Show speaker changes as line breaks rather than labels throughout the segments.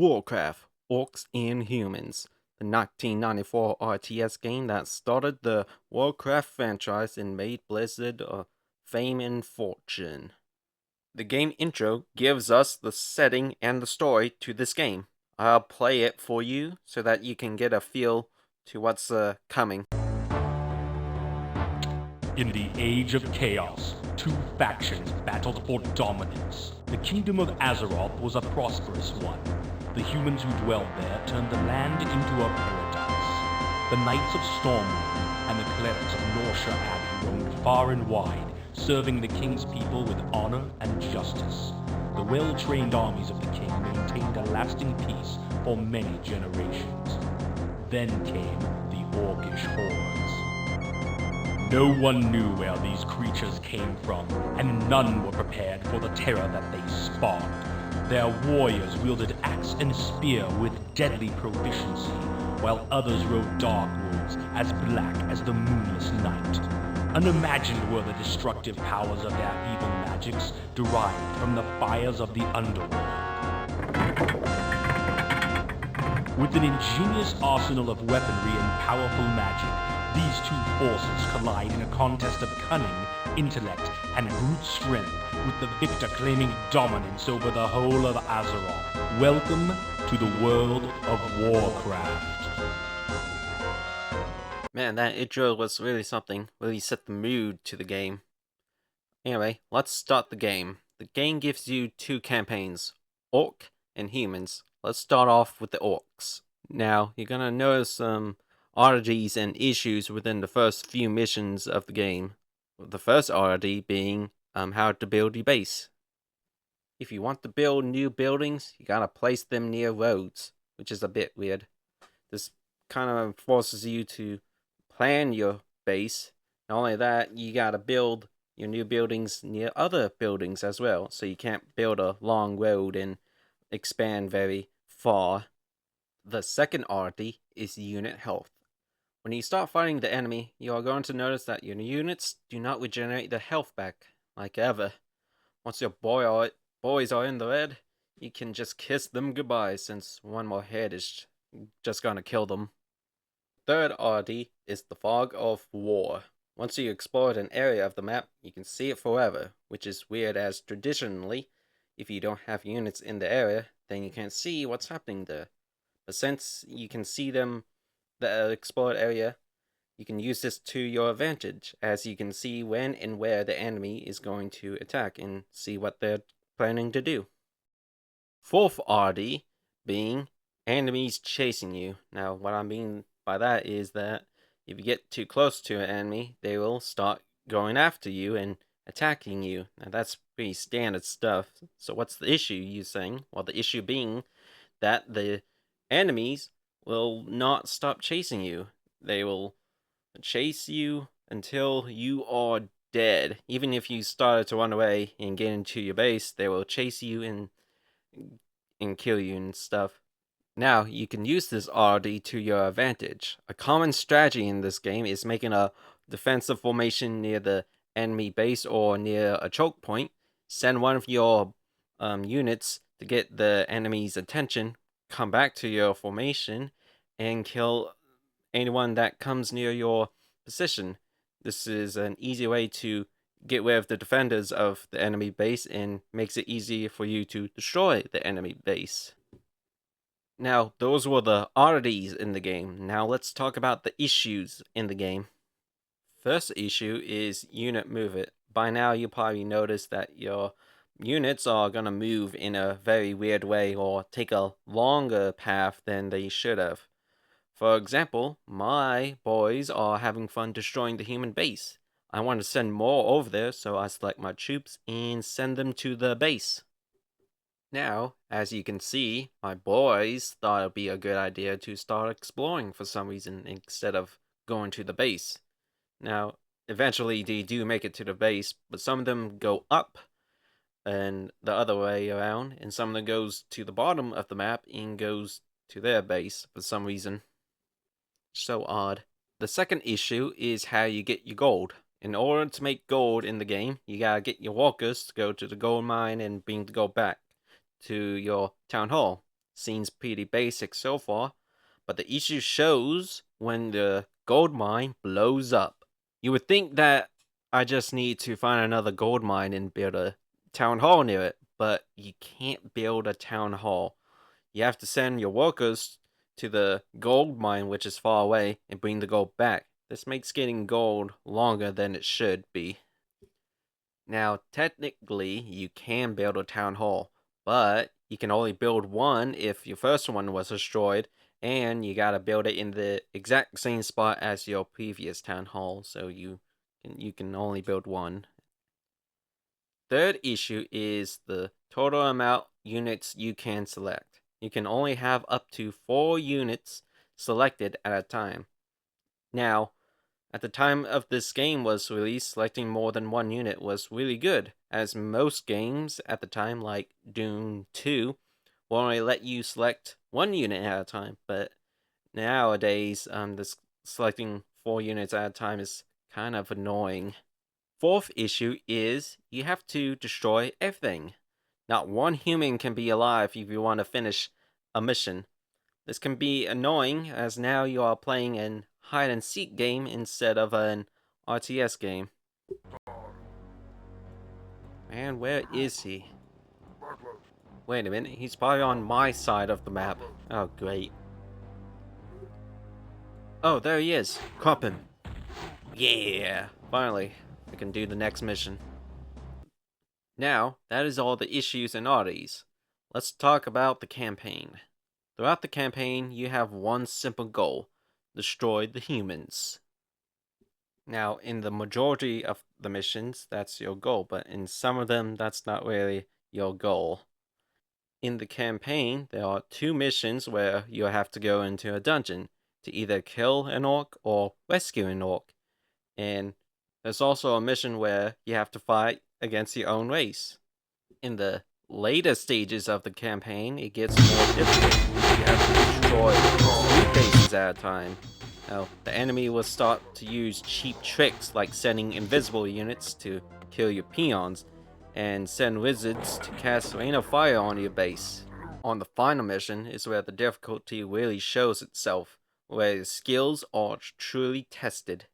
Warcraft, Orcs and Humans, the 1994 RTS game that started the Warcraft franchise and made Blizzard a fame and fortune. The game intro gives us the setting and the story to this game. I'll play it for you so that you can get a feel to what's coming.
In the Age of Chaos, two factions battled for dominance. The kingdom of Azeroth was a prosperous one. The humans who dwelled there turned the land into a paradise. The Knights of Stormwind and the clerics of Norsha Abbey roamed far and wide, serving the king's people with honor and justice. The well-trained armies of the king maintained a lasting peace for many generations. Then came the Orcish hordes. No one knew where these creatures came from, and none were prepared for the terror that they spawned. Their warriors wielded axe and spear with deadly proficiency, while others rode dark wolves as black as the moonless night. Unimagined were the destructive powers of their evil magics derived from the fires of the underworld. With an ingenious arsenal of weaponry and powerful magic, these two forces collide in a contest of cunning, intellect, and brute strength, with the victor claiming dominance over the whole of Azeroth. Welcome to the world of Warcraft.
Man, that intro was really something. Really set the mood to the game. Anyway, let's start the game. The game gives you two campaigns, Orc and Humans. Let's start off with the Orcs. Now, you're gonna notice some oddities and issues within the first few missions of the game. The first oddity being how to build your base. If you want to build new buildings, you gotta place them near roads, which is a bit weird. This kind of forces you to plan your base. Not only that, you gotta build your new buildings near other buildings as well, so you can't build a long road and expand very far. The second oddity is unit health. When you start fighting the enemy, you are going to notice that your units do not regenerate their health back, like ever. Once your boys are in the red, you can just kiss them goodbye, since one more hit is just gonna kill them. Third oddity is the fog of war. Once you explore an area of the map, you can see it forever, which is weird, as traditionally, if you don't have units in the area, then you can't see what's happening there. But since you can see them, the explored area, you can use this to your advantage, as you can see when and where the enemy is going to attack and see what they're planning to do. Fourth oddity being enemies chasing you. Now, what I mean by that is that if you get too close to an enemy, they will start going after you and attacking you. Now, that's pretty standard stuff. So what's the issue, you saying? Well, the issue being that the enemies will not stop chasing you. They will chase you until you are dead. Even if you started to run away and get into your base, they will chase you and kill you and stuff. Now, you can use this oddity to your advantage. A common strategy in this game is making a defensive formation near the enemy base or near a choke point. Send one of your units to get the enemy's attention, come back to your formation, and kill anyone that comes near your position. This is an easy way to get rid of the defenders of the enemy base and makes it easy for you to destroy the enemy base. Now, those were the oddities in the game. Now let's talk about the issues in the game. First issue is unit movement. By now you probably noticed that your units are gonna move in a very weird way or take a longer path than they should have. For example, my boys are having fun destroying the human base. I want to send more over there, so I select my troops and send them to the base. Now, as you can see, my boys thought it would be a good idea to start exploring for some reason instead of going to the base. Now, eventually they do make it to the base, but some of them go up and the other way around, and some of them goes to the bottom of the map and goes to their base for some reason. So odd. The second issue is how you get your gold. In order to make gold in the game, you gotta get your walkers to go to the gold mine and bring the gold back to your town hall. Seems pretty basic so far, but the issue shows when the gold mine blows up. You would think that I just need to find another gold mine and build a town hall near it, but you can't build a town hall. You have to send your workers to the gold mine, which is far away, and bring the gold back. This makes getting gold longer than it should be. Now, technically, you can build a town hall, but you can only build one if your first one was destroyed, and you gotta build it in the exact same spot as your previous town hall, so you can only build one. Third issue is the total amount units you can select. You can only have up to 4 units selected at a time. Now, at the time of this game was released, selecting more than one unit was really good, as most games at the time, like Doom 2, will only let you select one unit at a time, but nowadays, this selecting 4 units at a time is kind of annoying. Fourth issue is you have to destroy everything. Not one human can be alive if you want to finish a mission. This can be annoying as now you are playing an hide and seek game instead of an RTS game. Man, where is he? Wait a minute, he's probably on my side of the map. Oh, great. Oh, there he is. Crop him. Yeah, finally, I can do the next mission. Now, that is all the issues and oddities. Let's talk about the campaign. Throughout the campaign, you have one simple goal: destroy the humans. Now, in the majority of the missions, that's your goal, but in some of them, that's not really your goal. In the campaign, there are 2 missions where you have to go into a dungeon to either kill an orc or rescue an orc. And there's also a mission where you have to fight against your own race. In the later stages of the campaign, it gets more difficult. You have to destroy 3 bases at a time. Now, the enemy will start to use cheap tricks like sending invisible units to kill your peons, and send wizards to cast rain of fire on your base. On the final mission is where the difficulty really shows itself, where your skills are truly tested.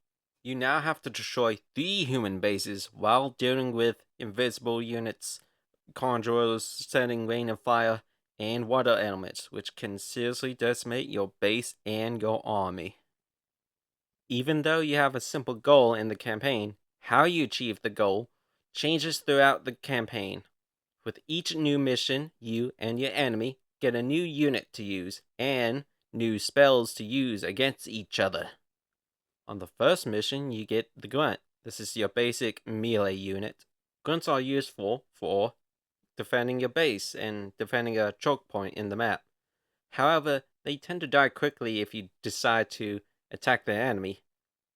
You now have to destroy 3 human bases while dealing with invisible units, conjurers sending rain of fire, and water elements, which can seriously decimate your base and your army. Even though you have a simple goal in the campaign, how you achieve the goal changes throughout the campaign. With each new mission, you and your enemy get a new unit to use, and new spells to use against each other. On the first mission, you get the Grunt. This is your basic melee unit. Grunts are useful for defending your base and defending a choke point in the map. However, they tend to die quickly if you decide to attack their enemy.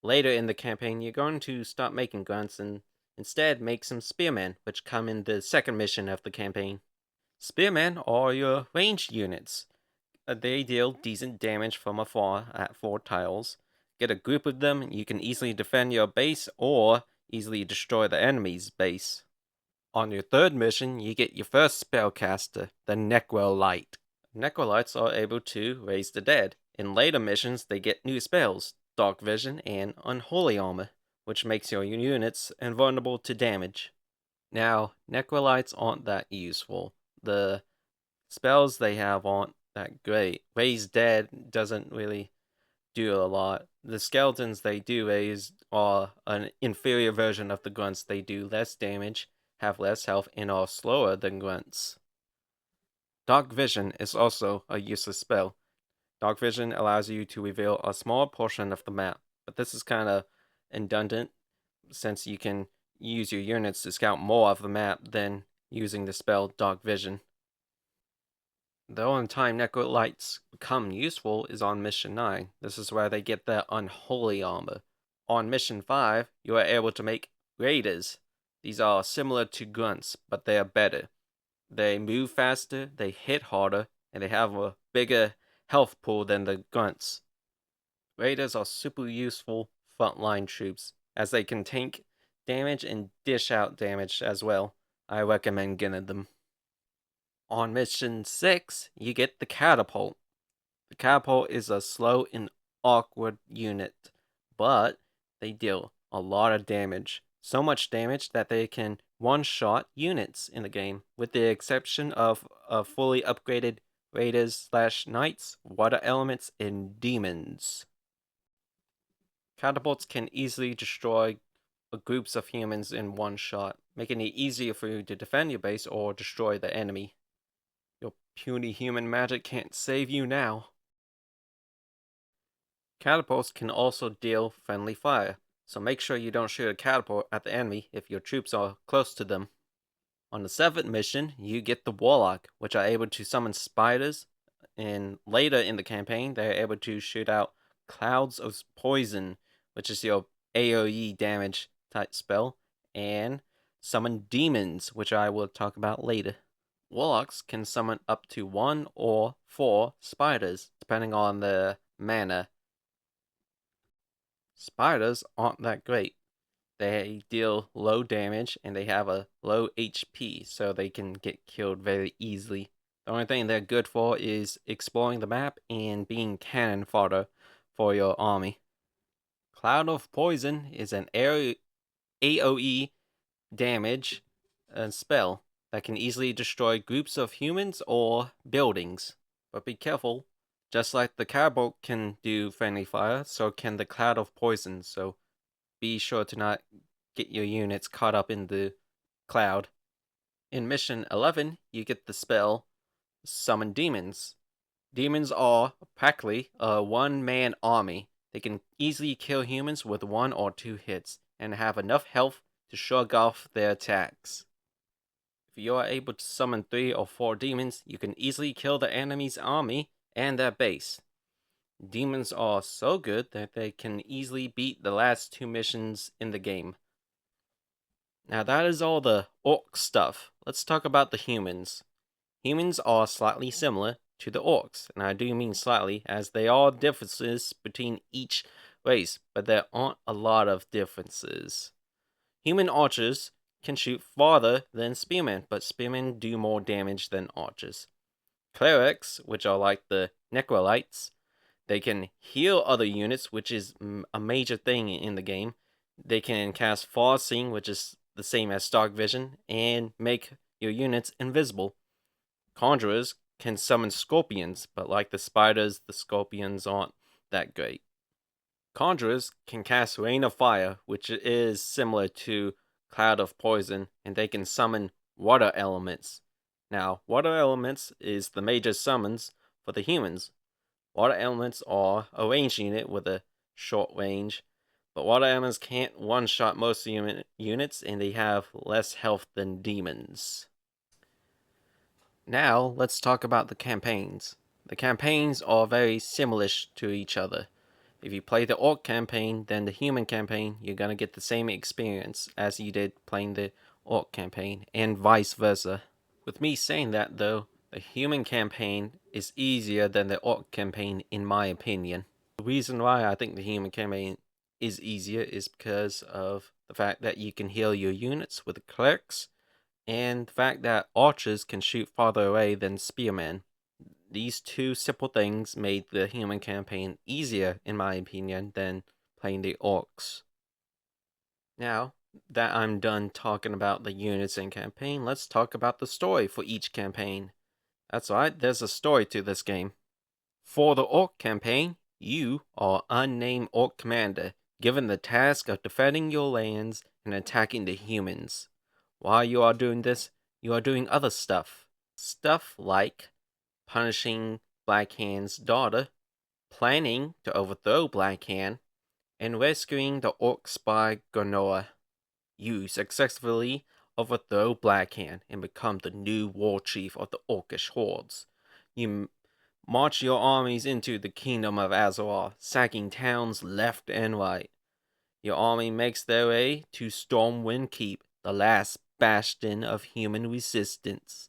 Later in the campaign, you're going to stop making grunts and instead make some spearmen, which come in the second mission of the campaign. Spearmen are your ranged units. They deal decent damage from afar at 4 tiles. Get a group of them, you can easily defend your base or easily destroy the enemy's base. On your third mission, you get your first spellcaster, the Necrolite. Necrolites are able to raise the dead. In later missions, they get new spells, Dark Vision and Unholy Armor, which makes your units invulnerable to damage. Now, Necrolites aren't that useful. The spells they have aren't that great. Raise Dead doesn't really do a lot. The skeletons they do raise are an inferior version of the grunts. They do less damage, have less health, and are slower than grunts. Dark Vision is also a useless spell. Dark Vision allows you to reveal a small portion of the map, but this is kind of redundant since you can use your units to scout more of the map than using the spell Dark Vision. The only time Necrolites become useful is on Mission 9. This is where they get their Unholy Armor. On Mission 5, you are able to make Raiders. These are similar to Grunts, but they are better. They move faster, they hit harder, and they have a bigger health pool than the Grunts. Raiders are super useful frontline troops, as they can tank damage and dish out damage as well. I recommend getting them. On mission 6, you get the catapult. The catapult is a slow and awkward unit, but they deal a lot of damage. So much damage that they can one-shot units in the game, with the exception of fully upgraded raiders/knights, water elements, and demons. Catapults can easily destroy groups of humans in one shot, making it easier for you to defend your base or destroy the enemy. Your puny human magic can't save you now. Catapults can also deal friendly fire, so make sure you don't shoot a catapult at the enemy if your troops are close to them. On the 7th mission, you get the Warlock, which are able to summon spiders, and later in the campaign, they're able to shoot out clouds of poison, which is your AoE damage type spell, and summon demons, which I will talk about later. Warlocks can summon up to 1 or 4 spiders, depending on the mana. Spiders aren't that great. They deal low damage and they have a low HP, so they can get killed very easily. The only thing they're good for is exploring the map and being cannon fodder for your army. Cloud of Poison is an AoE damage spell that can easily destroy groups of humans or buildings. But be careful, just like the catapult can do friendly fire, so can the Cloud of Poison, so be sure to not get your units caught up in the cloud. In mission 11, you get the spell Summon Demons. Demons are practically a one-man army. They can easily kill humans with 1 or 2 hits, and have enough health to shrug off their attacks. If you are able to summon 3 or 4 demons, you can easily kill the enemy's army and their base. Demons are so good that they can easily beat the last 2 missions in the game. Now that is all the orc stuff. Let's talk about the humans. Humans are slightly similar to the orcs, and I do mean slightly, as there are differences between each race, but there aren't a lot of differences. Human archers can shoot farther than spearmen, but spearmen do more damage than archers. Clerics, which are like the necrolytes, they can heal other units, which is a major thing in the game. They can cast Far Seeing, which is the same as Dark Vision, and make your units invisible. Conjurers can summon scorpions, but like the spiders, the scorpions aren't that great. Conjurers can cast Rain of Fire, which is similar to Cloud of Poison, and they can summon water elements. Now, water elements is the major summons for the humans. Water elements are a ranged unit with a short range, but water elements can't one-shot most units, and they have less health than demons. Now, let's talk about the campaigns. The campaigns are very similar to each other. If you play the Orc campaign, then the Human campaign, you're gonna get the same experience as you did playing the Orc campaign, and vice versa. With me saying that though, the Human campaign is easier than the Orc campaign in my opinion. The reason why I think the Human campaign is easier is because of the fact that you can heal your units with the clerics, and the fact that archers can shoot farther away than spearmen. These two simple things made the Human campaign easier, in my opinion, than playing the orcs. Now that I'm done talking about the units and campaign, let's talk about the story for each campaign. That's right, there's a story to this game. For the Orc campaign, you are unnamed Orc commander, given the task of defending your lands and attacking the humans. While you are doing this, you are doing other stuff. Stuff like punishing Blackhand's daughter, planning to overthrow Blackhand, and rescuing the Orc spy Gornoa. You successfully overthrow Blackhand and become the new war chief of the Orcish hordes. You march your armies into the kingdom of Azeroth, sacking towns left and right. Your army makes their way to Stormwind Keep, the last bastion of human resistance.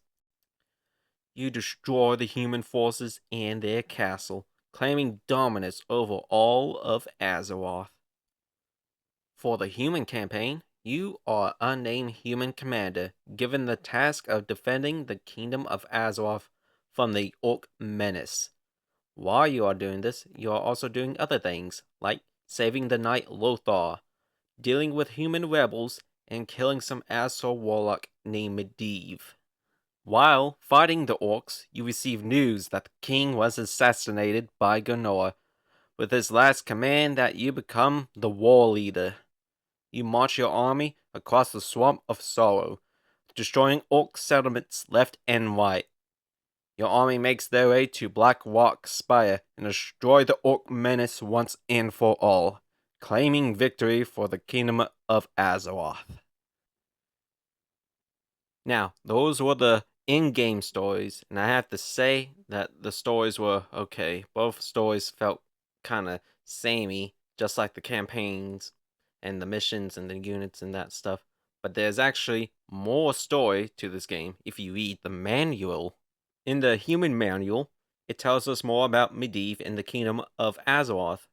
You destroy the human forces and their castle, claiming dominance over all of Azeroth. For the Human campaign, You are unnamed human commander, given the task of defending the kingdom of Azeroth from the Orc menace. While you are doing this, you are also doing other things, like saving the knight Lothar, dealing with human rebels, and killing some asshole warlock named Medivh. While fighting the orcs, you receive news that the king was assassinated by Gunnar, with his last command that you become the war leader. You march your army across the Swamp of Sorrow, destroying orc settlements left and right. Your army makes their way to Black Rock Spire and destroy the orc menace once and for all, claiming victory for the kingdom of Azeroth. Now, those were the in-game stories, and I have to say that the stories were okay. Both stories felt kind of samey, just like the campaigns and the missions and the units and that stuff. But there's actually more story to this game if you read the manual. In the human manual, it tells us more about Medivh and the kingdom of Azeroth.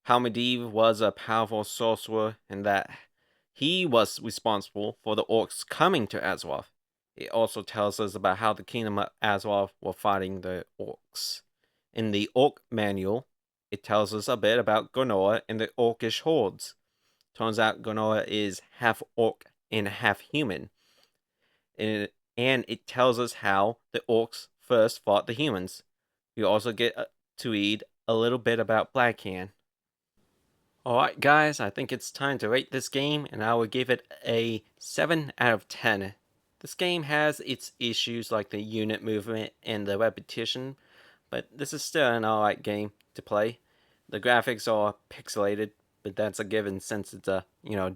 How Medivh was a powerful sorcerer and that he was responsible for the orcs coming to Azeroth. It also tells us about how the kingdom of Azeroth were fighting the orcs. In the Orc manual, it tells us a bit about Gunnar and the orcish hordes. Turns out Gunnar is half orc and half human. And it tells us how the orcs first fought the humans. We also get to read a little bit about Blackhand. Alright guys, I think it's time to rate this game, and I would give it a 7 out of 10. This game has its issues like the unit movement and the repetition, but this is still an alright game to play. The graphics are pixelated, but that's a given since it's a,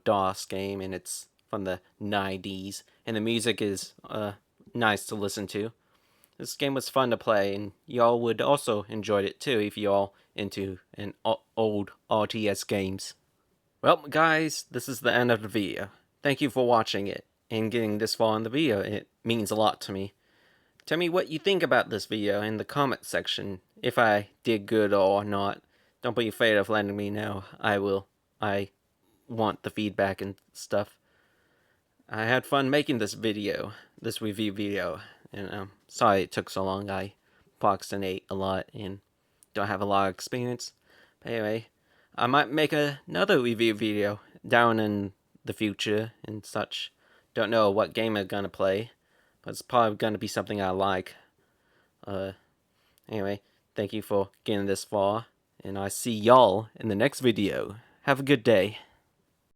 DOS game and it's from the 90s, and the music is nice to listen to. This game was fun to play, and y'all would also enjoy it too if y'all into an old RTS games. Well, guys, this is the end of the video. Thank you for watching it and getting this far in the video. It means a lot to me. Tell me what you think about this video in the comment section, if I did good or not. Don't be afraid of letting me know. I want the feedback and stuff. I had fun making this review video, and sorry it took so long. I procrastinate a lot and don't have a lot of experience. But anyway, I might make another review video down in the future and such. Don't know what game I'm gonna play, but it's probably gonna be something I like. Anyway, thank you for getting this far, and I see y'all in the next video. Have a good day.